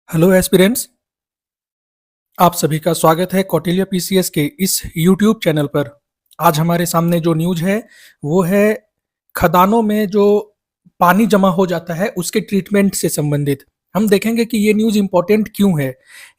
Hello aspirants. आप सभी का स्वागत है कौटिल्य पीसीएस के इस यूट्यूब चैनल पर। आज हमारे सामने जो न्यूज है वो है खदानों में जो पानी जमा हो जाता है उसके ट्रीटमेंट से संबंधित। हम देखेंगे कि ये न्यूज इंपॉर्टेंट क्यों है।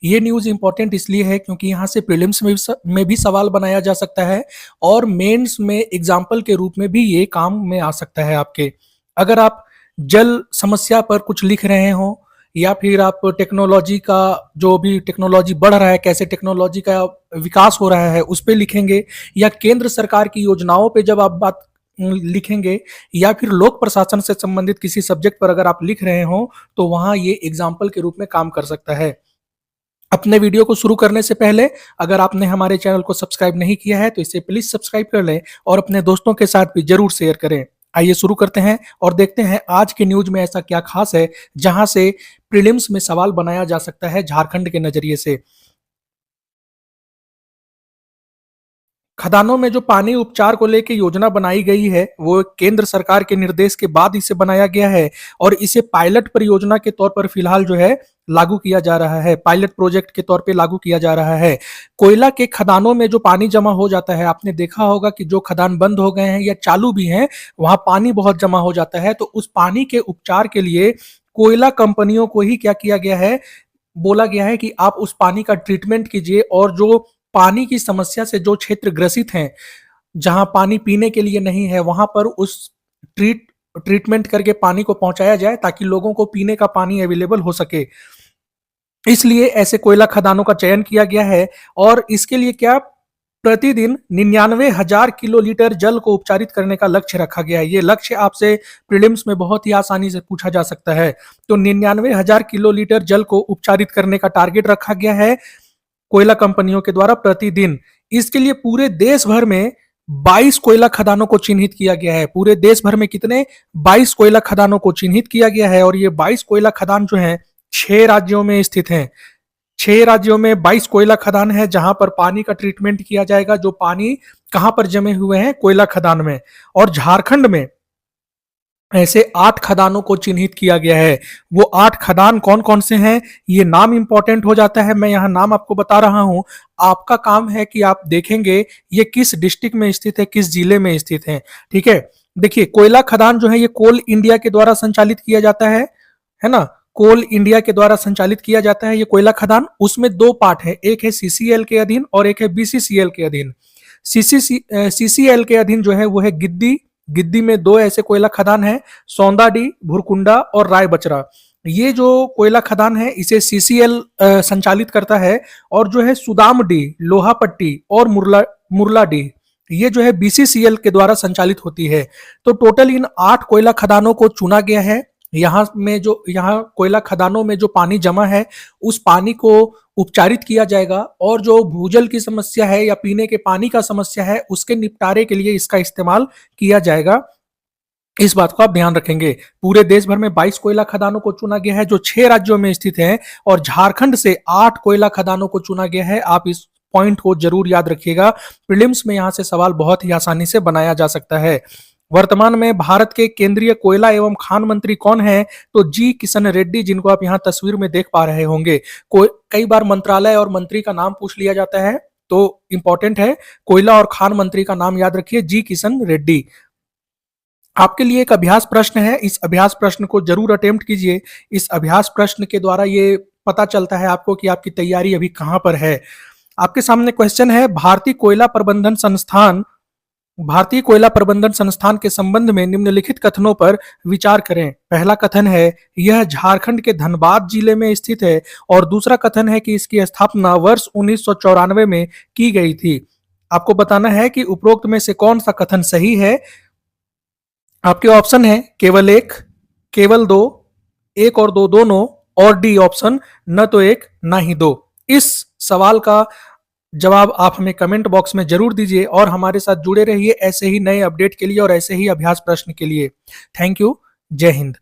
ये न्यूज इंपॉर्टेंट इसलिए है क्योंकि यहाँ से प्रीलिम्स में भी सवाल बनाया जा सकता है और मेंस में एग्जाम्पल के रूप में भी ये काम में आ सकता है आपके। अगर आप जल समस्या पर कुछ लिख रहे हो या फिर आप टेक्नोलॉजी का जो भी टेक्नोलॉजी बढ़ रहा है, कैसे टेक्नोलॉजी का विकास हो रहा है उस पे लिखेंगे, या केंद्र सरकार की योजनाओं पे जब आप बात लिखेंगे, या फिर लोक प्रशासन से संबंधित किसी सब्जेक्ट पर अगर आप लिख रहे हो तो वहां ये एग्जाम्पल के रूप में काम कर सकता है। अपने वीडियो को शुरू करने से पहले अगर आपने हमारे चैनल को सब्सक्राइब नहीं किया है तो इसे प्लीज सब्सक्राइब कर लें और अपने दोस्तों के साथ भी जरूर शेयर करें। आइए शुरू करते हैं और देखते हैं आज के न्यूज में ऐसा क्या खास है जहां से प्रीलिम्स में सवाल बनाया जा सकता है झारखंड के नजरिए से। खदानों में जो पानी उपचार को लेकर योजना बनाई गई है वो केंद्र सरकार के निर्देश के बाद इसे बनाया गया है और इसे पायलट परियोजना के तौर पर फिलहाल जो है लागू किया जा रहा है, पायलट प्रोजेक्ट के तौर पे लागू किया जा रहा है। कोयला के खदानों में जो पानी जमा हो जाता है, आपने देखा होगा कि जो खदान बंद हो गए हैं या चालू भी हैं वहां पानी बहुत जमा हो जाता है, तो उस पानी के उपचार के लिए कोयला कंपनियों को ही क्या किया गया है, बोला गया है कि आप उस पानी का ट्रीटमेंट कीजिए और जो पानी की समस्या से जो क्षेत्र ग्रसित हैं, जहां पानी पीने के लिए नहीं है वहां पर उस ट्रीटमेंट करके पानी को पहुंचाया जाए ताकि लोगों को पीने का पानी अवेलेबल हो सके। इसलिए ऐसे कोयला खदानों का चयन किया गया है और इसके लिए क्या प्रतिदिन 99,000 किलोलीटर जल को उपचारित करने का लक्ष्य रखा गया है। ये लक्ष्य आपसे प्रीलिम्स में बहुत ही आसानी से पूछा जा सकता है। तो 99,000 किलोलीटर जल को उपचारित करने का टारगेट रखा गया है कोयला कंपनियों के द्वारा प्रतिदिन। इसके लिए पूरे देश भर में 22 कोयला खदानों को चिन्हित किया गया है। पूरे देश भर में कितने 22 कोयला खदानों को चिन्हित किया गया है और ये 22 कोयला खदान जो हैं 6 राज्यों में स्थित हैं। 6 राज्यों में 22 कोयला खदान है जहां पर पानी का ट्रीटमेंट किया जाएगा। जो पानी कहां पर जमे हुए हैं, कोयला खदान में। और झारखंड में ऐसे 8 खदानों को चिन्हित किया गया है। वो 8 खदान कौन कौन से हैं, ये नाम इंपॉर्टेंट हो जाता है। मैं यहाँ नाम आपको बता रहा हूं, आपका काम है कि आप देखेंगे ये किस डिस्ट्रिक्ट में स्थित है, किस जिले में स्थित है। ठीक है, देखिए कोयला खदान जो है ये कोल इंडिया के द्वारा संचालित किया जाता है ना। कोल इंडिया के द्वारा संचालित किया जाता है ये कोयला खदान। उसमें 2 पार्ट है, एक है सीसीएल के अधीन और एक है बीसीसीएल के अधीन। सीसीएल के अधीन जो है वो है गिद्दी। गिद्दी में 2 ऐसे कोयला खदान है, सौंदाडी, भुरकुंडा और राय बचरा। ये जो कोयला खदान है इसे सीसीएल संचालित करता है। और जो है सुदामडी, लोहापट्टी और मुरलाडी ये जो है बीसीसीएल के द्वारा संचालित होती है। तो टोटल इन 8 कोयला खदानों को चुना गया है। यहाँ कोयला खदानों में जो पानी जमा है उस पानी को उपचारित किया जाएगा और जो भूजल की समस्या है या पीने के पानी का समस्या है उसके निपटारे के लिए इसका इस्तेमाल किया जाएगा। इस बात को आप ध्यान रखेंगे। पूरे देश भर में 22 कोयला खदानों को चुना गया है जो 6 राज्यों में स्थित हैं और झारखंड से 8 कोयला खदानों को चुना गया है। आप इस पॉइंट को जरूर याद रखिएगा। प्रीलिम्स में यहां से सवाल बहुत ही आसानी से बनाया जा सकता है। वर्तमान में भारत के केंद्रीय कोयला एवं खान मंत्री कौन है, तो जी किशन रेड्डी, जिनको आप यहाँ तस्वीर में देख पा रहे होंगे। कई बार मंत्रालय और मंत्री का नाम पूछ लिया जाता है तो इंपॉर्टेंट है, कोयला और खान मंत्री का नाम याद रखिए, जी किशन रेड्डी। आपके लिए एक अभ्यास प्रश्न है, इस अभ्यास प्रश्न को जरूर अटेम्प्ट कीजिए। इस अभ्यास प्रश्न के द्वारा ये पता चलता है आपको कि आपकी तैयारी अभी कहां पर है। आपके सामने क्वेश्चन है, भारतीय कोयला प्रबंधन संस्थान के संबंध में निम्नलिखित कथनों पर विचार करें। पहला कथन है यह झारखंड के धनबाद जिले में स्थित है और दूसरा कथन है कि इसकी स्थापना वर्ष 1994 में की गई थी। आपको बताना है कि उपरोक्त में से कौन सा कथन सही है। आपके ऑप्शन है केवल 1, केवल 2, 1 और 2 दोनों, और डी ऑप्शन न तो 1 ना ही 2। इस सवाल का जवाब आप हमें कमेंट बॉक्स में जरूर दीजिए और हमारे साथ जुड़े रहिए ऐसे ही नए अपडेट के लिए और ऐसे ही अभ्यास प्रश्न के लिए। Thank you. जय हिंद।